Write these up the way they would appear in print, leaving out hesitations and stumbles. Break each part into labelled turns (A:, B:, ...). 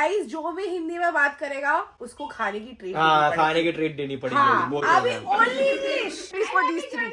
A: Guys जो भी हिंदी में बात करेगा उसको खाने की ट्रीट
B: खाने की ट्रीट देनी पड़ेगी।
A: हाँ, अभी only English for these three.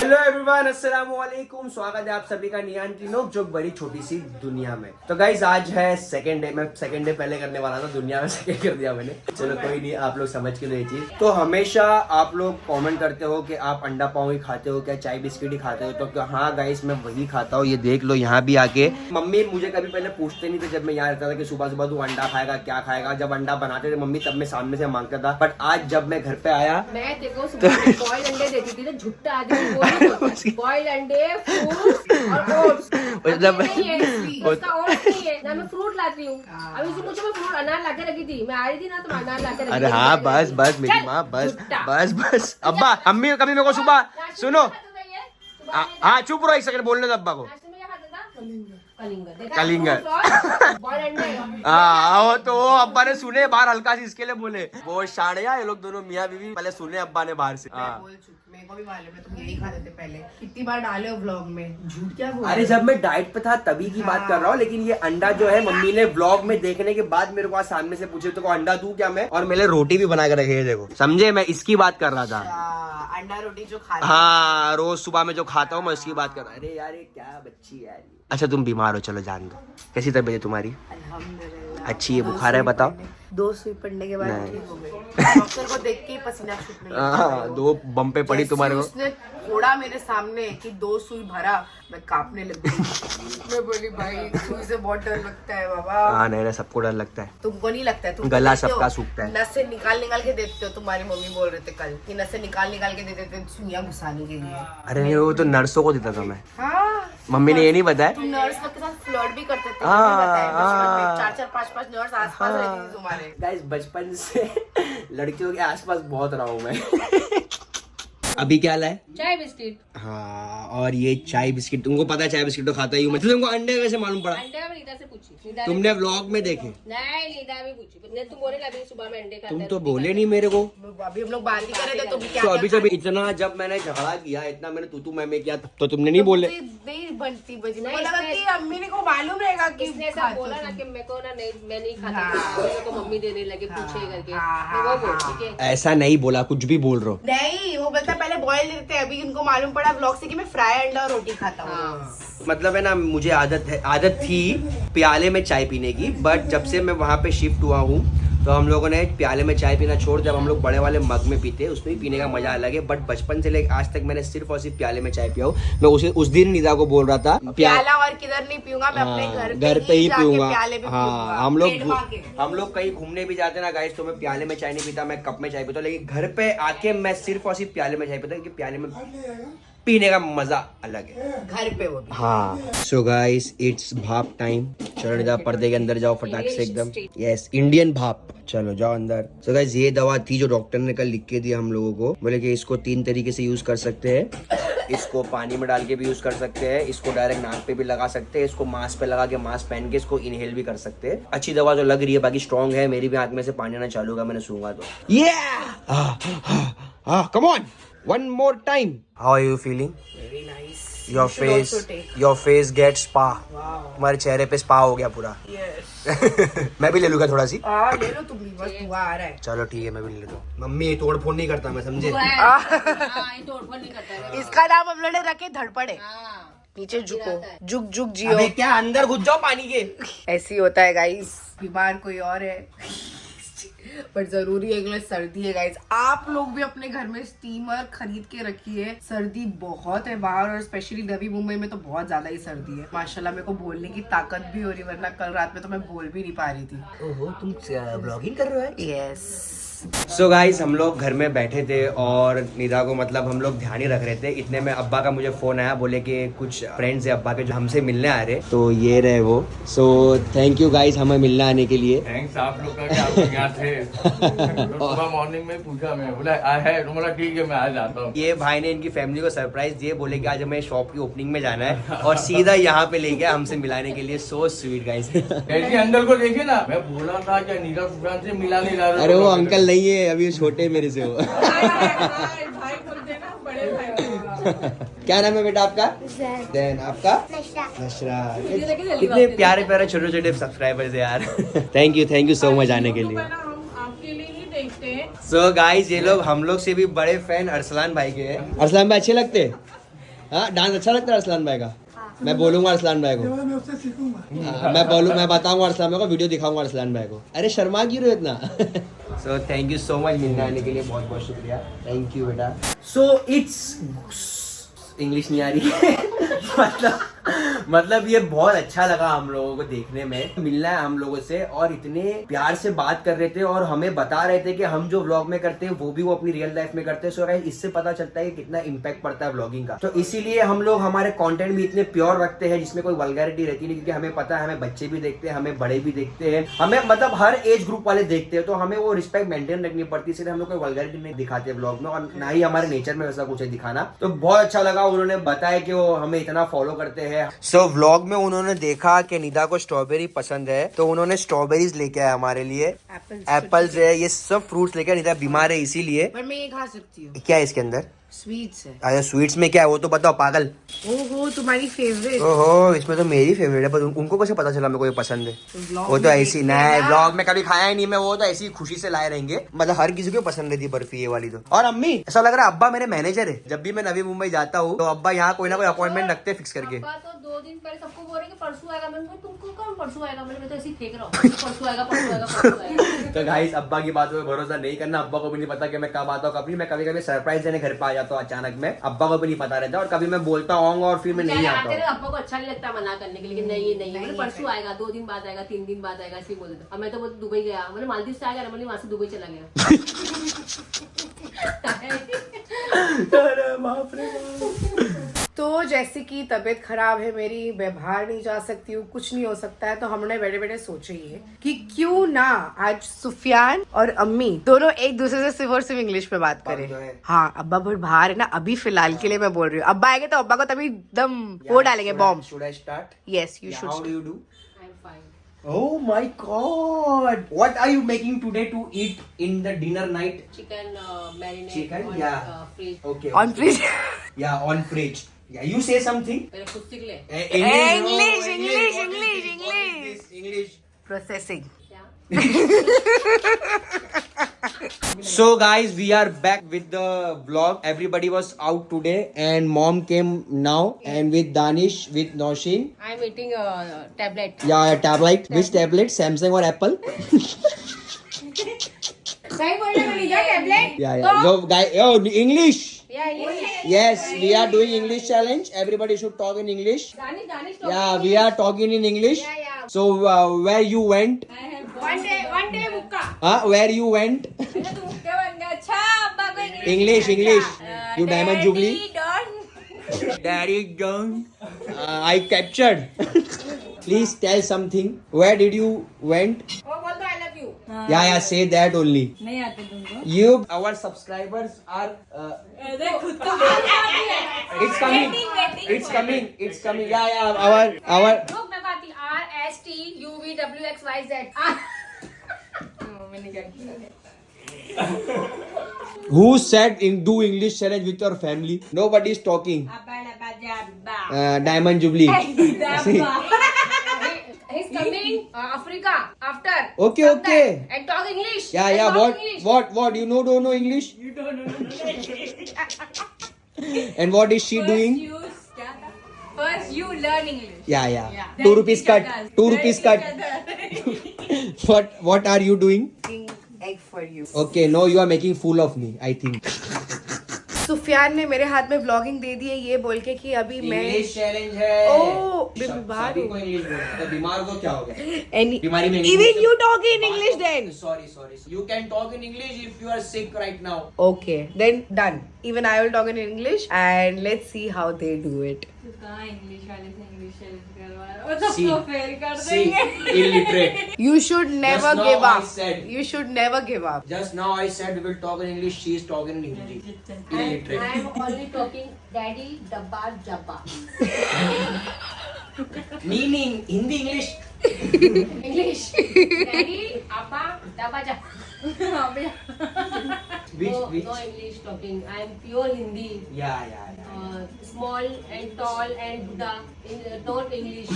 B: Hello everyone, अस्सलाम वालेकुम। स्वागत है आप सभी का नियान की नोक जो बड़ी छोटी सी दुनिया में। तो गाइज आज है सेकंड डे। मैं सेकंड डे पहले करने वाला था, दुनिया में सेकंड कर दिया मैंने। चलो कोई नहीं, आप लोग समझ के लो चीज। तो हमेशा आप लोग कमेंट करते हो कि आप अंडा पाव ही खाते हो क्या, चाय बिस्किट ही खाते हो। तो हाँ गाइस, मैं वही खाता हूँ। ये देख लो यहाँ भी आके मम्मी मुझे कभी पहले पूछते नहीं थे जब मैं यहाँ रहता था कि सुबह सुबह तू अंडा खाएगा क्या खाएगा। जब अंडा बनाते थे मम्मी तब मैं सामने से मांगता था। बट आज जब मैं घर पे आया
C: मैं देखो बॉइल्ड अंडे देती थी ना, झुट्टा आदमी बॉइल्ड अंडे, फ्रूट्स और ओट्स।
B: मतलब
C: उसका ओट्स नहीं है ना, मैं फ्रूट लाती हूँ। अभी इसी मुझे मैं फ्रूट अनार लाके रखी थी, मैं आई थी ना तो अनार लाके रखी।
B: अरे हाँ बस बस मेरी माँ, बस बस बस। अब्बा अम्मी कभी मेरे को सुबह सुनो, हाँ चुप रहो एक सेकंड, बोलने दो अब्बा को। कलिंगर। हाँ तो अब्बा ने सुने बाहर हल्का सी इसके लिए बोले। वो शाड़िया ये लोग दोनों मियाँ बीवी पहले सुने अब्बा ने बाहर से।
A: मेरे को भी मालूम है तुम यही खाते थे पहले। कितनी बार डाले हो व्लॉग में, झूठ क्या बोल।
B: अरे जब मैं डाइट पे था तभी की बात कर रहा हूँ। लेकिन ये अंडा जो है मम्मी ने व्लॉग में देखने के बाद मेरे को आज सामने से पूछे तो अंडा दूं क्या मैं, और मेरे रोटी भी बना के रखे है देखो, समझे। मैं इसकी बात कर रहा था।
A: अंडा रोटी जो खाते
B: हाँ रोज सुबह में जो खाता हूँ मैं उसकी बात कर रहा। अरे यार ये क्या बच्ची है। अच्छा तुम बीमार हो, चलो जान दो। कैसी तबीयत है तुम्हारी?
A: अल्हम्दुलिल्लाह
B: अच्छी है, बुखार है बताओ।
A: 2 सुई पड़ने के बाद ठीक हो गई। डॉक्टर को देख के ही पसीना छूटने लगा।
B: 2 बम पे पड़ी तुम्हारे को।
A: उसने फोड़ा मेरे सामने कि 2 सुई भरा, मैं कांपने लग गई। मैं बोली भाई सुई से बहुत डर लगता है बाबा।
B: हाँ नहीं सबको डर लगता है।
A: तुमको नहीं लगता है? तुम
B: गला सबका सूखता है।
A: नसें निकाल के देते हो। तुम्हारी मम्मी बोल रहे थे कल कि नसें निकाल के देते थे सुइयां घुसाने के लिए।
B: अरे नहीं वो तो नर्सों को देता था मैं।
A: हाँ
B: मम्मी ने ये नहीं बताया।
A: तुम नर्स के साथ फ्लर्ट भी करते थे।
B: हाँ।
A: 4-4 5-5 नर्स आसपास रहती थी तुम्हारे।
B: गाइस बचपन से लड़कियों के आसपास बहुत रहा हूँ मैं। अभी क्या लाए?
C: चाय बिस्किट।
B: हाँ और ये चाय बिस्किट, तुमको पता है चाय बिस्किट तो खाता ही हूँ मैं। तो तुमको अंडे कैसे मालूम पड़ा?
C: अंडे में नीता से पूछी।
B: तुमने व्लॉग में देखे?
C: नहीं नीता भी पूछी। तुम बोले अभी सुबह में अंडे खाते
B: तुम तो बोले नहीं मेरे को।
A: अभी हम लोग बात ही कर रहे थे तो क्या
B: तो अभी जब इतना जब मैंने झगड़ा किया, इतना मैंने तू मैं किया तो तुमने नहीं बोले।
A: नहीं बनती बजी कि अम्मी ने को मालूम रहेगा कि
C: इसने ऐसा बोला ना कि मेरे को ना नहीं, मैं नहीं खाता। मेरे को मम्मी देने लगे पूछे करके। वो बोल ठीक है।
B: ऐसा नहीं बोला, कुछ भी बोल रहे हो।
A: नहीं वो बोलता पहले बॉयल देते, अभी उनको मालूम पड़ा व्लॉग से कि मैं फ्राई अंडा और रोटी खाता हूँ।
B: मतलब है ना, मुझे आदत थी प्याले में चाय पीने की। बट जब से मैं वहाँ पे शिफ्ट हुआ हूँ तो हम लोगों ने प्याले में चाय पीना छोड़, जब हम लोग बड़े वाले मग में पीते हैं उसमें भी पीने का मजा अलग है। बट बचपन से लेकर आज तक मैंने सिर्फ और सिर्फ प्याले में चाय पिया हूँ। मैं उस दिन निदा को बोल रहा था
A: प्याला और किधर नहीं पीऊंगा, मैं अपने घर
B: पे ही पीऊंगा।
A: प्याले में
B: हाँ हम लोग कहीं घूमने भी जाते ना गाइस तो मैं प्याले में चाय नहीं पीता, मैं कप में चाय पीता हूँ। लेकिन घर पे आके मैं सिर्फ और सिर्फ प्याले में चाय पीता हूँ क्योंकि प्याले में पीने का मजा अलग है
A: घर पे वो भी।
B: हाँ सो गाइस इट्स भाप टाइम। चलो निदा पर्दे के अंदर जाओ फटाक से एकदम। यस इंडियन भाप, चलो जाओ अंदर। सो गाइस ये दवा थी जो डॉक्टर ने कल लिख के दी हम लोगों को। बोले कि इसको 3 तरीके से यूज कर सकते हैं। इसको पानी में डाल के भी यूज कर सकते हैं, इसको डायरेक्ट नाक पे भी लगा सकते हैं, इसको मास्क पे लगा के मास्क पहन के इसको इनहेल भी कर सकते हैं। अच्छी दवा जो लग रही है, बाकी स्ट्रॉन्ग है। मेरी भी आंख में से पानी आना चालू होगा मैंने सूंघा तो। Come on one more time. How are you feeling?
A: Very nice.
B: Your face gets spa. तुम्हारे चेहरे पे स्पा हो गया पूरा।
A: Yes.
B: मैं भी ले लूंगा थोड़ा सी।
A: ले लो तुम भी, बस हुआ आ रहा है।
B: चलो ठीक है मैं भी ले लेता हूँ। मम्मी तोड़ फोड़ नहीं करता मैं, समझे?
A: इसका नाम हम लोगों ने रखे धड़पड़े। नीचे झुको, झुक जियो।
B: अबे क्या अंदर घुस जाओ पानी के।
A: ऐसे ही होता है गाइस, बीमार कोई और है। पर जरूरी है कि सर्दी है गाइस। आप लोग भी अपने घर में स्टीमर खरीद के रखिए। सर्दी बहुत है बाहर और स्पेशली नवी मुंबई में तो बहुत ज्यादा ही सर्दी है। माशाल्लाह मेरे को बोलने की ताकत भी हो रही, वरना कल रात में तो मैं बोल भी नहीं पा रही थी।
B: ओहो तुम ब्लॉगिंग कर रहे हो?
A: यस।
B: सो गाइस हम लोग घर में बैठे थे और निदा को मतलब हम लोग ध्यान ही रख रहे थे। इतने में अब्बा का मुझे फोन आया, बोले कि कुछ फ्रेंड्स है अब्बा के जो हमसे मिलने आ रहे, तो ये रहे वो। सो थैंक यू गाइस हमें मिलने आने के लिए।
D: थैंक्स आप लोग का कि आप लोग यहाँ थे। सुबह मॉर्निंग में पूछा, मैं बोला है, तो बोला ठीक है मैं आ जाता हूँ।
B: ये भाई ने इनकी फैमिली को सरप्राइज दिए, बोले कि आज हमें शॉप की ओपनिंग में जाना है और सीधा यहाँ पे ले गया हमसे मिलाने के लिए। So sweet guys.
D: ऐसे अंकल को देखे ना, मैं बोला था क्या नीरज सुशांत से मिला नहीं ला रहे।
B: अरे वो अंकल नहीं है, अभी छोटे मेरे से वो। क्या नाम है बेटा आपका? जैन। आपका? नशरा। कितने प्यारे प्यारे छोटे छोटे सब्सक्राइबर्स है यार। थैंक यू सो मच आने के लिए।
A: आपके लिए ही देखते हैं।
B: सो गाइस ये लोग हम लोग से भी बड़े फैन अरसलान भाई के हैं। अरसलान भाई अच्छे लगते हैं? हाँ, डांस अच्छा लगता है अरसलान भाई का? मैं बोलूंगा अरसलान भाई को,
E: मैं उससे सीखूंगा।
B: मैं बताऊंगा अरसलान भाई को, वीडियो दिखाऊंगा अरसलान भाई को। अरे शर्मा क्यों रहे इतना? So thank you so much मिलने आने के लिए, बहुत बहुत शुक्रिया। थैंक यू बेटा। सो इट्स इंग्लिश नहीं आ रही मतलब ये बहुत अच्छा लगा हम लोगों को देखने में, मिलना है हम लोगों से, और इतने प्यार से बात कर रहे थे और हमें बता रहे थे कि हम जो व्लॉग में करते हैं वो भी वो अपनी रियल लाइफ में करते हैं। सो गाइस इससे पता चलता है कि कितना इम्पैक्ट पड़ता है व्लॉगिंग का। तो इसीलिए हम लोग हमारे कंटेंट भी इतने प्योर रखते हैं जिसमें कोई वल्गैरिटी रहती नहीं, क्योंकि हमें पता है हमें बच्चे भी देखते हैं, हमें बड़े भी देखते हैं, हमें मतलब हर एज ग्रुप वाले देखते हैं, तो हमें वो रिस्पेक्ट मेंटेन रखनी पड़ती है। इसलिए हम लोग कोई वल्गैरिटी नहीं दिखाते व्लॉग में, और ना ही हमारे नेचर में वैसा कुछ है दिखाना। तो बहुत अच्छा लगा, उन्होंने बताया कि वो हमें इतना फॉलो करते हैं। सो व्लॉग में उन्होंने देखा कि निदा को स्ट्रॉबेरी पसंद है, तो उन्होंने स्ट्रॉबेरीज लेके आया हमारे लिए, एप्पल्स है, ये सब फ्रूट्स लेके। निदा बीमार है इसीलिए।
A: पर मैं ये खा सकती हूँ।
B: क्या है इसके अंदर?
A: स्वीट्स है।
B: अरे स्वीट्स में क्या है वो तो बताओ पागल।
A: ओहो तुम्हारी फेवरेट।
B: ओहो इसमें तो मेरी फेवरेट है, पर उनको कैसे पता चला मेरे को ये पसंद है? वो तो ऐसी नहीं, ब्लॉग में कभी खाया ही नहीं मैं, वो तो ऐसी खुशी से लाए रहेंगे। मतलब हर किसी को पसंद रहती बर्फी ये वाली तो। और अम्मी ऐसा लग रहा है अब्बा मेरे मैनेजर है, जब भी मैं नवी मुंबई जाता हूँ तो अब्बा यहाँ कोई ना कोई अपॉइंटमेंट रखते हैं फिक्स करके।
C: अब्बा तो 2 दिन पहले सबको बोल रहे कि परसों आएगा। मैंने कहा तुमको कौन परसों आएगा? मैं तो ऐसे ही फेंक रहा हूँ, परसों आएगा परसों आएगा परसों आएगा।
B: तो गाइस अब्बा की बातों पे भरोसा नहीं करना, अब्बा को भी नहीं पता कि मैं कब आता हूँ कब नहीं। मैं कभी कभी सरप्राइज देने घर पे आ जाता हूँ अचानक में, अब्बा को भी नहीं पता रहता, और कभी मैं बोलता आऊंगा और फिर मैं नहीं आता हूँ।
C: अब्बा को अच्छा नहीं लगता मना करने के लिए, लेकिन नहीं ये नहीं है, परसों आएगा, 2 दिन बाद आएगा, 3 दिन बाद आएगा, ऐसे ही बोल देता। अब मैं तो दुबई गया, मैंने मालदीव से आया, मैंने वहां से दुबई चला गया।
B: अरे बाप रे बाप।
A: तो जैसे कि तबीयत खराब है मेरी, मैं बाहर नहीं जा सकती हूँ, कुछ नहीं हो सकता है, तो हमने बैठे बैठे सोचे ये कि क्यों ना आज सुफियान और अम्मी दोनों एक दूसरे से सिर्फ और सिर्फ इंग्लिश में बात करें। हाँ अब्बा बहुत बाहर है ना अभी फिलहाल के लिए, मैं बोल रही हूँ अब्बा आएंगे तो अब्बा को तभी एकदम वो डालेंगे bomb.
B: Should I start?
A: Yes you
B: How
A: should.
B: do you do?
C: I'm fine.
B: Oh my god! What are you making today to eat in the dinner night?
C: Chicken marinade
B: Chicken?
C: on
B: Yeah.
C: fridge.
B: Okay.
A: On fridge.
B: Yeah, on fridge. Yeah, you say something.
C: पहले खुद सीख ले।
A: English,
B: No,
A: English,
B: What is
A: English,
B: this? What is this? English.
A: Processing.
C: क्या?
B: So guys, we are back with the vlog. Everybody was out today and mom came now and with Danish, with Noshin.
C: I'm eating a tablet.
B: Yeah, tablet. Which tablet? Samsung or Apple?
C: सही बोल रहे हो लीजिए tablet?
B: Yeah. Yo, guys, yo, English.
C: Yeah, yes.
B: Yes, we are doing English challenge. Everybody should talk in English.
C: Danish.
B: Yeah, we are talking in English.
C: Yeah.
B: So where you went?
C: One day मुक्का।
B: Where you went?
C: मैंने तो मुक्के बन गया। अच्छा अब्बा को
B: English. You Diamond Jubilee.
C: Don't.
B: Daddy done. I captured. Please tell something. Where did you went?
C: वो बोल दो I love you.
B: Yeah. Say that only.
C: नहीं आते तुमको।
B: You, our subscribers are.
C: खुद तो
B: It's coming. It's coming. It's coming. Yeah. Our.
C: लोग मैं बात RSTUVWXYZ। मैंने क्या किया?
B: Who said do English challenge with your family? Nobody is talking. Diamond Jubilee. See?
C: He's coming Africa after.
B: Okay.
C: And talk English.
B: Yeah.
C: And talk English.
B: What? You don't know English?
C: You don't know.
B: And what is she doing?
C: First you learn English.
B: Yeah. 2 rupees cut. 2 rupees cut. What are you doing?
A: egg for you.
B: Okay, no, you are making fool of me, I think.
A: Sufiyan ने मेरे हाथ में vlogging दे दी है ये बोल के कि अभी मैं
B: इंग्लिश चैलेंज है।
A: ओह, बीमार
B: सभी को इंग्लिश बोलते हैं। बीमार को क्या हो गया?
A: Any,
B: बीमारी में
A: even you talk in English then.
B: Sorry. You can talk in English if you are sick right now.
A: Okay, then done. Even I will talk in English and let's see how they do it.
C: English वाले से English करवा
B: See,
C: सबको fail कर
B: see,
C: देंगे।
B: illiterate.
A: You should never
B: now
A: give
B: I
A: up.
B: said.
A: You should never give up.
B: Just now I said we will talk in English. She is talking in Hindi. Illiterate.
C: I am only talking daddy dabba jabba.
B: Meaning Hindi English.
C: English. Daddy abba dabba jabba.
B: Which
C: No English talking. I am pure Hindi.
B: yeah.
C: Small and tall and Buddha. Not English.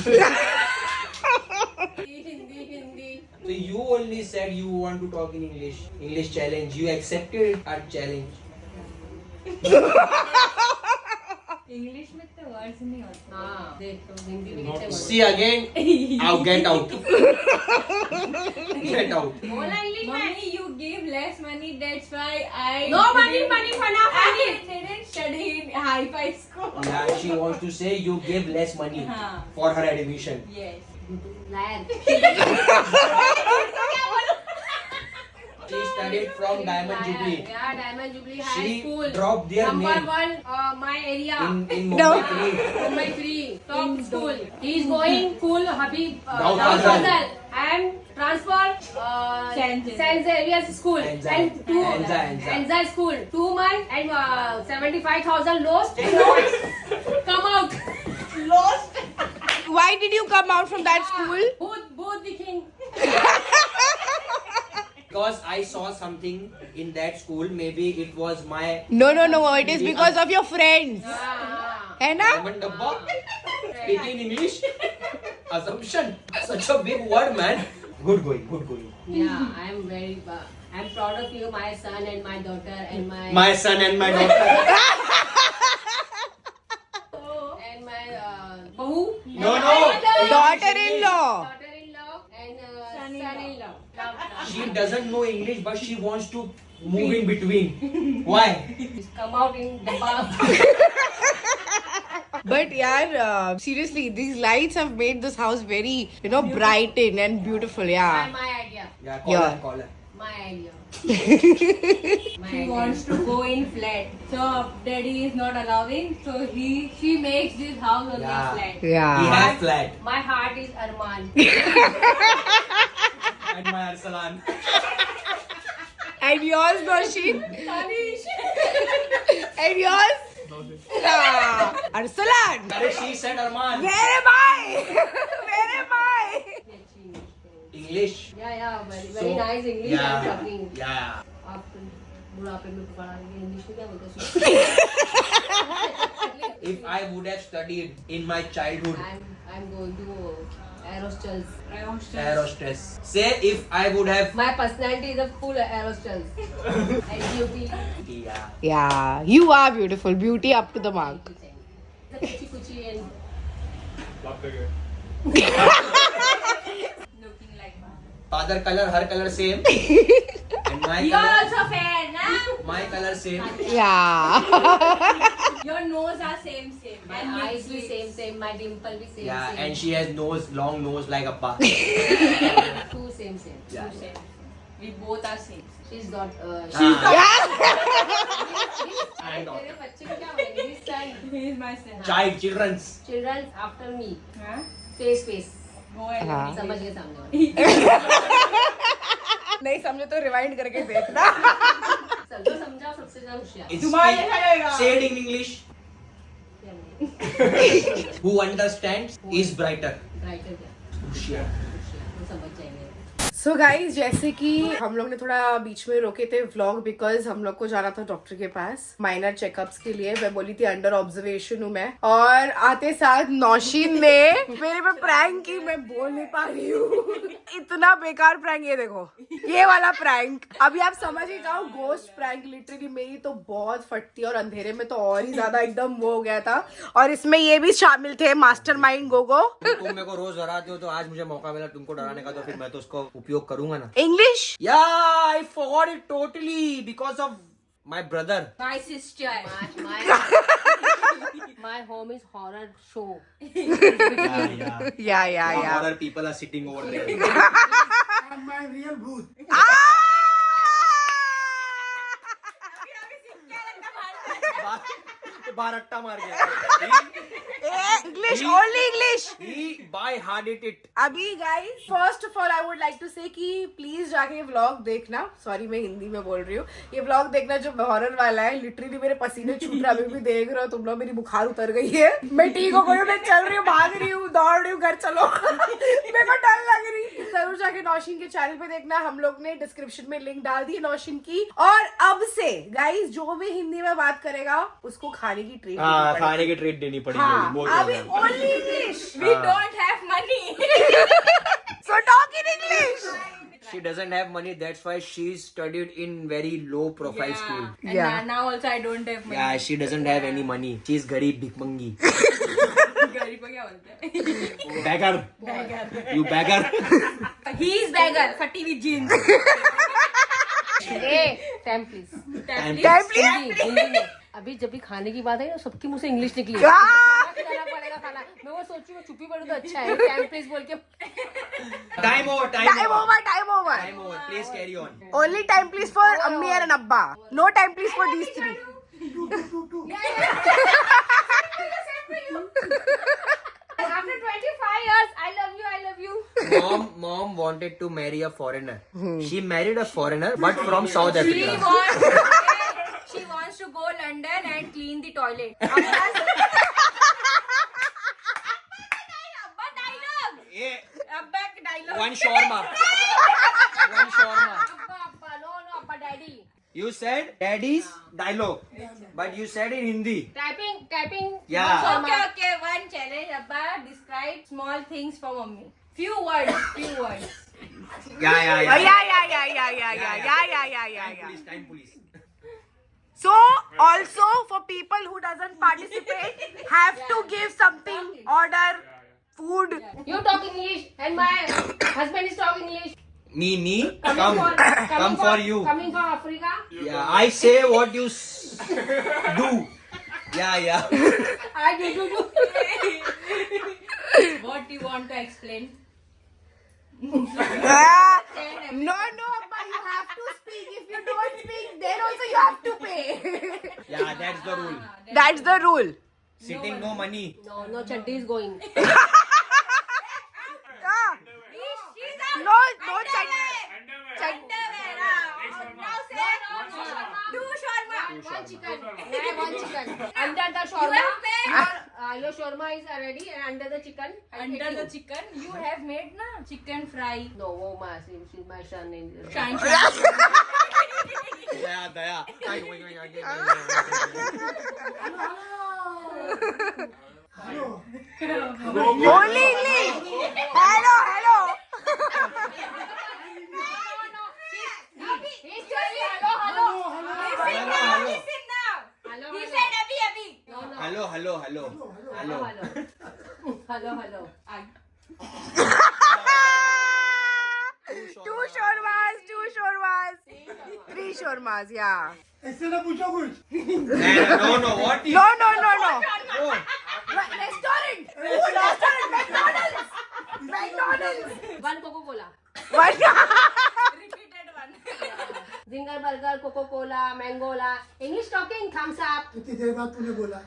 C: Hindi.
B: So you only said you want to talk in English. English challenge. You accepted our challenge.
E: English में इतने words नहीं होते.
C: हाँ देख तो हिंदी में कितने words.
B: See again. I'll get out. Get out.
C: बोला इंग्लिश में.
E: Mommy, you give less money. That's why I.
C: No money, फना.
E: I didn't study in high-fi school.
B: Yeah, she wants to say you give less money
E: हाँ.
B: for her admission.
E: Yes.
C: Liar.
B: She studied from Diamond Jubilee.
C: Yeah, Diamond Jubilee High
B: She
C: School.
B: dropped their
C: Number
B: name.
C: one, my area.
B: In Mumbai 3.
C: Mumbai 3, top school. He is going school Habib
B: Daud
C: Daud
B: Fazal.
C: Fazal. And transfer Saint Xavier's school.
B: Enza.
C: And two
B: Enza.
C: Enza school. 2 months and 75,000 lost. Come out.
E: Lost.
A: Why did you come out from that school?
C: Both the king.
B: Because I saw something in that school. Maybe it was my
A: No. It is because of your friends. है ना?
B: Diamond Dabba. Speaking English. Assumption. Such a big word, man. Good going.
C: Yeah, I am very. I am proud of you, my son and my daughter and
B: My son and my daughter.
C: and my bahu.
B: No.
A: Daughter-in-law.
C: Daughter-in-law and son-in-law.
B: She doesn't know English, but she wants to move in between. Why?
C: He's come out in the bar.
A: But yaar, seriously, these lights have made this house very, brighten and beautiful. Yeah.
C: My idea.
B: Yeah,
A: Yeah.
B: call her.
C: My idea.
E: She wants to go in flat. So daddy is not allowing. So she makes this house only
B: Yeah.
E: flat.
B: He
A: Yeah.
B: has flat.
C: My heart is Arman.
B: Admire Salan.
A: And yours, Nosheen? And yours? Arsalan.
B: Correct, she said Arman.
A: Where am I?
B: English.
C: Yeah, very
B: So,
C: nice English I'm talking.
B: Yeah.
C: After बुढ़ापे में पढ़ा English में क्या बोलते हैं?
B: If I would have studied in my childhood,
C: I'm going to aerostals.
B: aerostess. Say if I would have.
C: My personality is a full aerostals. SGOP.
B: Yeah.
A: Yeah, you are beautiful. Beauty up to the mark.
C: The kuchi and
E: Looking like mom.
B: Father color, her color same. And my
E: You are
B: color,
E: also fair, na?
B: my color same.
A: Yeah.
E: Your nose are same.
C: my
E: And
C: eyes be
E: lips.
C: same. My dimple be same.
B: Yeah, and she has long nose like Appa.
C: Two same.
B: Yeah.
E: Two same. We both are same.
C: She's got.
B: Ah.
C: मेरे बच्चे को क्या बोलेंगे? His son.
E: He is my son.
B: Children's.
C: Children after me.
E: Huh?
C: Face.
E: Go and
A: हाँ.
C: समझ गए सामने वाले.
A: नहीं समझे तो रिवाइंड करके देखना.
C: सबको समझाओ सबसे ज्यादा होशियार.
B: It's
E: तुम्हारे जैसा रहेगा.
B: say it in English. Who understands is brighter.
C: Brighter क्या?
B: Hoshiyar.
C: वो समझ जाएंगे.
A: सो गाइज जैसे कि हम लोग ने थोड़ा बीच में रोके थे व्लॉग बिकॉज हम लोग को जाना था डॉक्टर के पास माइनर चेकअप्स के लिए. मैं बोली थी अंडर ऑब्जर्वेशन हूँ मैं. और आते साथ नौशीन ने मेरे पे प्रैंक की. मैं बोल नहीं पा रही हूँ. इतना बेकार प्रैंक. ये देखो ये वाला प्रैंक. अभी आप समझ ही जाओ गोस्ट प्रैंक. लिटरली मेरी तो बहुत फटती है और अंधेरे में तो और ही ज्यादा एकदम वो हो गया था. और इसमें ये भी शामिल थे मास्टरमाइंड गोगो.
B: तुम मेरे को रोज डराते हो तो आज मुझे मौका मिला तुमको डराने का तो फिर मैं तो उसको उपयोग करूंगा ना.
A: English.
B: Yeah, I forgot it totally because of my brother.
E: my sister.
C: My home is horror show.
B: Yeah.
A: या
B: Other people are sitting over there. And my real booth. बारट्टा मार गया.
A: English only English.
B: He by hearted it.
A: अभी guys first of all I would like to say कि please जाके vlog देखना. Sorry मैं हिंदी में बोल रही हूँ. ये व्लॉग देखना जो हॉरर वाला है. लिटरली मेरे पसीने छूट रहे. अभी भी देख रहे हो तुम लोग. मेरी बुखार उतर गई है. मैं ठीक हो गई हूँ. मैं चल रही हूँ, भाग रही हूँ, दौड़ रही हूँ. घर चलो. मेरे को डर लग रही. जरूर जाके जाके नौशीन के चैनल पे देखना, हम लोग ने डिस्क्रिप्शन में लिंक डाल दी नौशीन की। और अब से गाइस जो भी हिंदी में बात करेगा उसको खाने की ट्रीट
B: खाने की ट्रीट देनी पड़ेगी।
A: हाँ,
B: बोल
A: अभी only English,
E: We don't have money.
A: So talk in English.
B: She doesn't have money, that's why she studied in very low profile school.
E: And
A: Yeah.
E: now also I don't have money.
B: Yeah, she doesn't have any money. She is गरीब भिखमंगी।
E: गरीब को क्या बोलते हैं?
B: Beggar. You beggar.
E: He is beggar. फटी हुई jeans.
C: Time please
A: Time please.
C: Hindi में अभी जब भी खाने की बात है ना सबके मुंह से इंग्लिश निकली
A: हाँ।
C: खाना खिलाना पड़ेगा खाना। मैं वो सोची मैं चुप्पी पड़ू तो अच्छा है, टाइम प्लीज बोल के।
B: Time over.
A: Time over, time over.
B: Time over. Please carry on.
A: Only time please for Ammi and Abba. No time please for these three.
E: After 25 years, I love you.
B: Mom wanted to marry a foreigner. She married a foreigner, but from South
E: She
B: Africa.
E: wants to go London and clean the toilet. Abba dialogue.
B: One shawarma. One shawarma.
C: Abba, no, Abba, daddy.
B: You said daddy's dialogue, but you said in Hindi.
C: Typing.
B: Yeah.
E: Okay. One challenge. Abba, describe small things for mommy. Few words.
B: Yeah.
A: Yeah.
B: Time police.
A: So also for people who doesn't participate, have to give something, order food.
C: You talk English and my husband is talking English.
B: Me. Come for you.
C: Coming from Africa.
B: Yeah, I say what you do. Yeah.
C: I do.
E: What do you want to explain?
A: No, Abba, you have to speak. If you don't speak, then also you have to pay.
B: Yeah, that's the rule.
A: That's the rule.
B: Sitting no money.
C: No, Chaddi is going.
A: No, check.
E: Now say two shawarma.
C: One chicken. Under the shawarma. Your shawarma is ready and under the chicken.
E: Under the chicken, you have made na chicken fry.
C: No, oh my, she's my son.
E: Shine.
B: Daya.
A: Only English. Hello.
C: He's telling hello.
E: Listen now.
C: Hello.
E: He said abhi.
C: No. Hello.
A: Two shawarmas. Three shawarmas, yeah.
F: ऐसे ना पूछो कुछ।
B: No, what is...
A: No. Restaurant. McDonald's.
C: One Coca-Cola.
A: What?
E: Repeated one.
C: Zinger burger, Coca-Cola, Mangola. English talking, thumbs up.
F: कितनी देर बाद तूने बोला?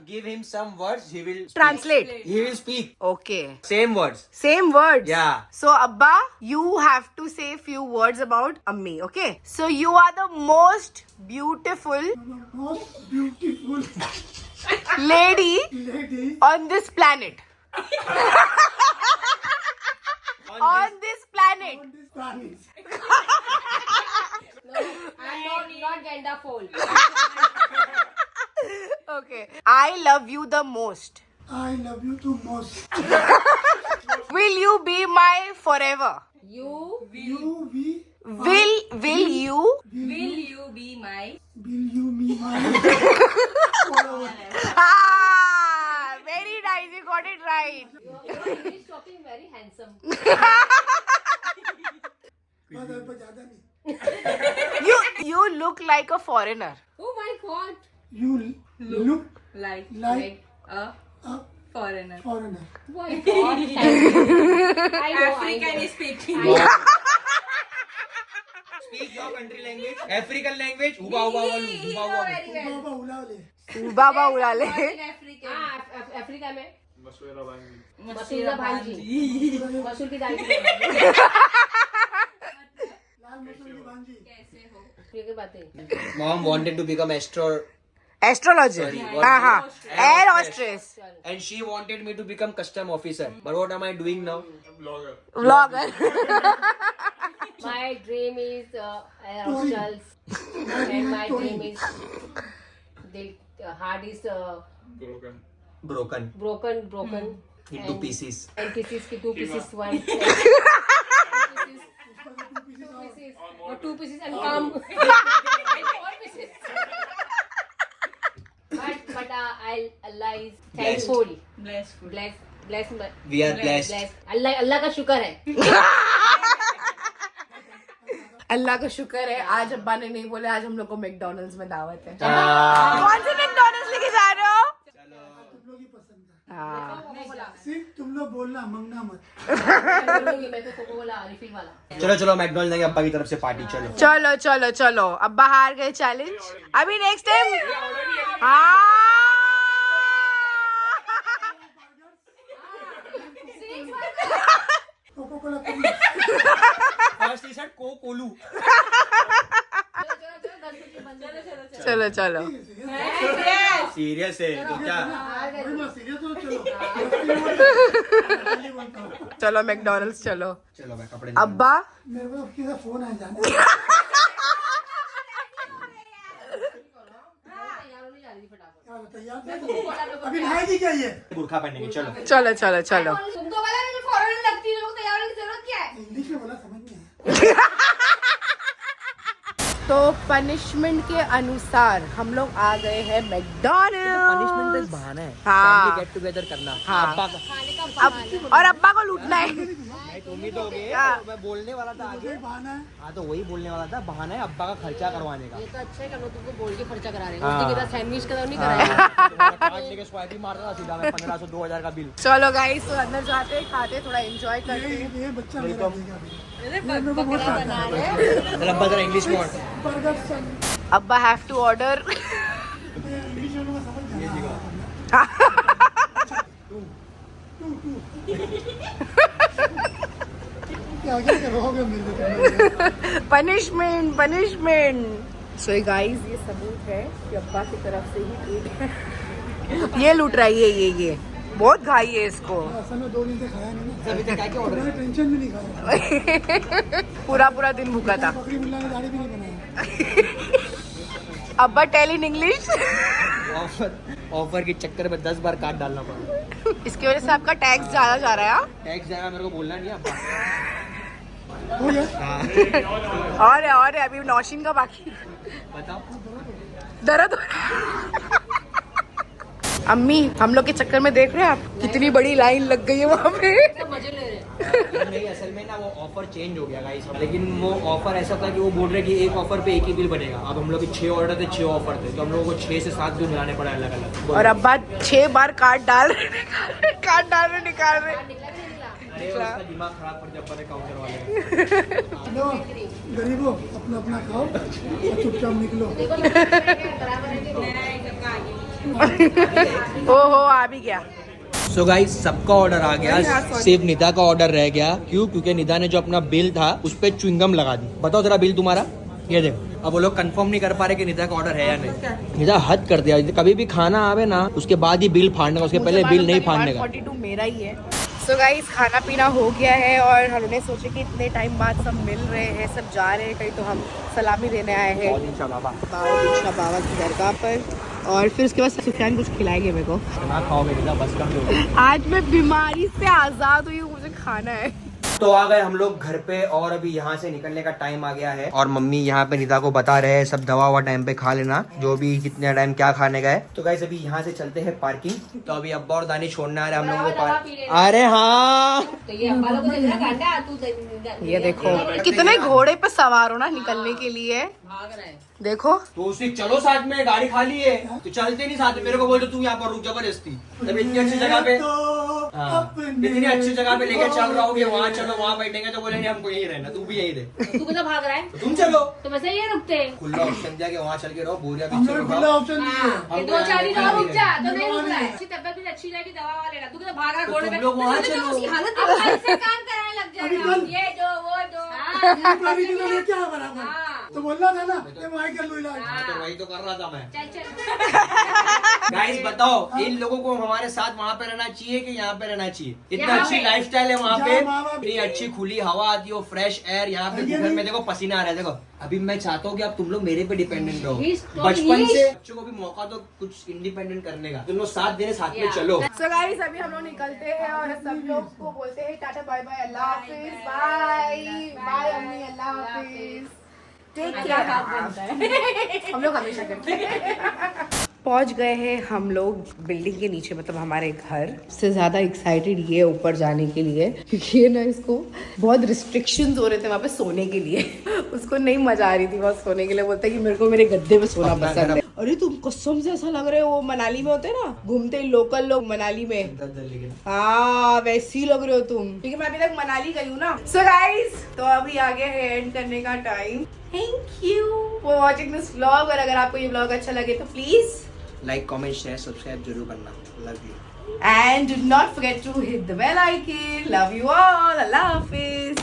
B: Give him some words, he will speak.
A: Translate.
B: He will speak.
A: Okay.
B: Same words.
A: Same words.
B: Yeah.
A: So Abba, you have to say few words about Ammi, okay? So you are the most beautiful
F: Most beautiful
A: lady
F: lady
A: on this planet. On this planet.
F: on this planet.
C: And not gender fold.
A: Okay. I love you the most.
F: I love you too most.
A: Will you be my forever?
C: You
F: You we
A: Will you?
E: Will you be my?
F: will you me my
A: Ah, very nice. You got it right.
C: your English talking very handsome.
F: ज्यादा नहीं.
A: You look like a foreigner.
C: Oh my God.
F: You look
E: Like
F: like
E: a
F: a
E: foreigner.
F: foreigner.
C: My God. I know.
E: African is speaking.
B: Speak your country language. African language. Huba.
F: बाबा उला ले.
A: बाबा उड़ा ले.
E: African.
C: Africa में
E: Masura
C: मसूर भांजी मसूर की दाल की
F: लाल मसूर की भांजी.
E: कैसे हो?
C: ये बातें
B: Mom wanted to become
A: astrology, हाँ हाँ, air hostess,
B: And she wanted me to become custom officer. But what am I doing now?
A: Vlogger.
C: My dream is air hostels, and my dream is the heart is
B: Broken
C: broken
B: into pieces.
C: and pieces की 2 pieces one. Or 2 pieces and come. And 4 pieces. But Allah is thankful. Blessed.
B: We are blessed.
C: अल्लाह का शुक्र है.
A: अल्लाह का शुक्र है आज अब्बा ने नहीं बोले आज हम लोग को मैकडॉनल्ड्स में दावत है.
B: Ah.
A: कौन से मैकडॉनल्ड्स लेके जा रहे हो?
F: तुम लोग ही पसंद है
A: हाँ.
F: सिर्फ तुम लोग बोलना मंगना मत
C: मैं तो कोको कोला रिफिल वाला.
B: चलो मैकडॉनल्ड्स जाएंगे अब्बा की तरफ से पार्टी. चलो
A: चलो चलो चलो अब्बा हार गए चैलेंज. अभी नेक्स्ट टाइम. हाँ.
F: कोको कोला
B: फर्स्ट ही सेड कोलू.
A: चलो चलो
B: सीरियस है तो क्या?
F: सीरियस हो चलो
A: चलो मैकडॉनल्ड्स चलो.
B: चलो मैं कपड़े.
A: अब्बा
F: मेरे को किसी फोन आ जाने तैयार थे? अभी नहाएगी क्या ये
B: बुर्खा पहनेंगे. चलो
A: चलो चलो चलो.
E: तुम तो बोला नहीं फॉरेन लगती है, लोग तैयार होने की जरूरत क्या है?
F: इंग्लिश में बोला समझ नहीं आया
A: तो पनिशमेंट के अनुसार हम लोग आ गए हैं मैकडॉनल्ड्स.
B: पनिशमेंट तो एक बहाना है.
A: हाँ.
B: फैमिली गेट टुगेदर करना.
A: हाँ.
B: अब्बा का
A: अब और अब्बा को लूटना है.
B: नहीं तुम ही दोगे.
A: हाँ.
B: तो मैं बोलने वाला था आगे.
F: कोई बहाना है
B: हाँ तो वही बोलने वाला था. बहाना है अब्बा का खर्चा करवाने का.
C: ये तो अच्छा है कि हम लोग तुमको बोल के खर्चा करा रहे हैं.
B: हाँ.
C: उसके बाद सैंडविच का तो नहीं कराया.
B: कार्ड लेके स्वाइप ही मार रहा था सीधा. मैं 1500 2000 का बिल.
A: चलो गाइस तो अंदर जाते खाते थोड़ा एंजॉय करते हैं.
F: ये बच्चा मेरा देगा अभी ये मेरे को बहुत आता है
B: अब्बा जरा इंग्लिश में बोल.
F: बर्गर सन
A: अब्बा हैव टू ऑर्डर.
F: इंग्लिश में मैं समझ गया क्या क्या करोगे मेरे
A: पनिशमेंट. सो गाइस ये सबूत है कि अब्बा की तरफ से ही एक है. ये लूट रही है ये बहुत घाई है इसको.
F: असल में 2 दिन से खाया नहीं ना तो मैंने टेंशन भी नहीं खाया.
A: पूरा दिन भूखा था.
F: बकरी मुल्ला ने दाढ़ी भी नहीं बनाया.
A: अब्बा टेल इन इंग्लिश.
B: ऑफर के चक्कर में 10 बार कार्ड डालना पड़ा.
A: इसकी वजह से आपका टैक्स ज्यादा जा रहा है.
B: टैक्स जाएगा मेरे को बोलना नहीं अब्बा.
F: हो गया
A: और अभी नौशीन का बाकी.
B: बताओ.
A: दर्द हो रहा है. अम्मी हम लोग के चक्कर में देख रहे हैं आप कितनी बड़ी लाइन लग गई है वहाँ पे.
C: सब मजे ले रहे हैं.
B: नहीं असल में ना वो ऑफर चेंज हो गया गाइस. लेकिन वो ऑफर ऐसा था कि वो बोल रहे कि एक ऑफर पे एक ही बिल बनेगा. अब हम लोग के 6 ऑर्डर थे 6 ऑफर थे तो हम लोगों को 6 से 7 बिल मिलाने पड़ा अलग अलग.
A: और अब्बा 6 बार कार्ड डाल रहे निकाल रहे.
B: अरे उसका दिमाग खराब कर दिया अपने काउंटर वाले.
F: लो गरीबों अपना अपना खाओ और चुपचाप निकलो.
A: ओहो आ भी गया.
B: सो गाइस सबका ऑर्डर आ गया. सिर्फ निदा का ऑर्डर रह गया. क्यों? क्योंकि निदा ने जो अपना बिल था उस पे च्युइंगम लगा दी. बताओ जरा बिल तुम्हारा. ये देखो. अब वो लोग कंफर्म नहीं कर पा रहे कि निदा का ऑर्डर है या नहीं. निदा हद कर दिया. कभी भी खाना आवे ना उसके बाद ही बिल फाड़ने का. उसके पहले बिल नहीं फाड़ने का.
A: 42 मेरा ही है. सो गाइस खाना पीना हो गया है और हमने सोचे कि इतने टाइम बाद सब मिल रहे हैं सब जा रहे हैं कहीं तो हम सलामी देने आए हैं बाबा की दरगाह पर. और फिर उसके बाद सुफियान कुछ खिलाएंगे मेरे को.
B: खाना खाओगे निदा बस कम लोगे.
A: आज मैं बीमारी से आजाद हुई हूँ मुझे खाना है.
B: तो आ गए हम लोग घर पे और अभी यहाँ से निकलने का टाइम आ गया है. और मम्मी यहाँ पे निदा को बता रहे हैं सब दवा हुआ टाइम पे खा लेना जो भी कितने टाइम क्या खाने का है. तो गाइस अभी यहाँ से चलते हैं पार्किंग. तो अभी अब्बा और दानी छोड़ने आ रहे हैं हम लोगों को. अरे हाँ
C: तो ये अब्बा लोग को देख रहा गांडा तू
A: ये देखो कितने घोड़े पे सवार हो ना निकलने के लिए.
C: भाग रहा है.
A: देखो
B: तो उसी चलो साथ में. गाड़ी खाली है तो चलते नहीं साथ में. मेरे को बोल तू यहाँ पर रुक जबरदस्ती. तब इतनी अच्छी जगह पे इतनी अच्छी जगह पे लेकर चल रहा होगे. वहाँ चलो वहाँ बैठेंगे तो बोले नहीं हमको यही रहना. तू भी यही रहे.
C: तू कितना भाग रहा है.
B: तो तुम चलो.
C: तो वैसे ये रुकते हैं.
B: खुला ऑप्शन दिया कि वहाँ चल के रहो. बोरिया
F: हम लोग खुला ऑप्शन दिए.
C: ये 2-4 दिन और रुक जा तो नहीं रुक रहा है. अच्छी तबीयत भी अच्छी रहेगी दवा वाला लेगा. तू कितना भाग रहा है घोड़े पे.
B: तुम लोग वहाँ
C: तो
B: चलो.
C: उसकी हालत अब ऐसे काम कराने लग जाएगा. ये दो वो दो.
F: अभी तो क्या बराबर
C: हाँ
F: तो बोलना था ना ये वहीं कर लो इलाज।
B: तो वही तो कर रहा था मैं।
E: चल चल
B: गाइस बताओ इन लोगों को हमारे साथ वहाँ पे रहना चाहिए कि यहाँ पे रहना चाहिए? इतना
E: यहाँ
B: अच्छी
E: पे।
B: लाइफस्टाइल है वहाँ पे,
F: जहाँ माँ बाप-
B: इतनी अच्छी खुली हवा आती है, फ्रेश एयर। यहाँ पे घर में देखो पसीना आ रहा है। देखो अभी मैं चाहता हूँ कि अब तुम लोग मेरे पे डिपेंडेंट रहो।
C: He's so
B: बचपन
C: niche.
B: से बच्चों को भी मौका दो कुछ इंडिपेंडेंट करने का। तुम लोग साथ देने साथ में
C: Yeah.
B: चलो।
A: सो गाइस अभी हम लोग निकलते हैं और सब लोग को बोलते हैं टाटा बाय बाय, अल्लाह हाफिज, बाय बाय अम्मी, अल्लाह हाफिज, टेक केयर। हम लोग हमेशा करते हैं। पहुंच गए हैं हम लोग बिल्डिंग के नीचे, मतलब हमारे घर से ज्यादा एक्साइटेड ये ऊपर जाने के लिए, क्योंकि ये ना इसको बहुत रिस्ट्रिक्शंस हो रहे थे वहाँ पे सोने के लिए। उसको नहीं मजा आ रही थी वहाँ सोने के लिए, बोलता है कि मेरे को मेरे गद्दे पे सोना
B: अपना
A: पसंद
B: घर
A: है। अरे तुम कसम से ऐसा लग रहे हो वो मनाली में होते हैं ना, घूमते लोकल लोग मनाली में, हाँ वैसी लग रहे हो तुम, क्योंकि मैं अभी तक मनाली गई हूँ ना। सो गाइस तो अभी आगे है एंड करने का time. Thank you for watching this vlog, और अगर आपको ये व्लॉग अच्छा लगे तो please
B: like comment share subscribe जरूर करना। Love you.
A: and do not forget to hit the bell icon. Love you all. Allah Hafiz.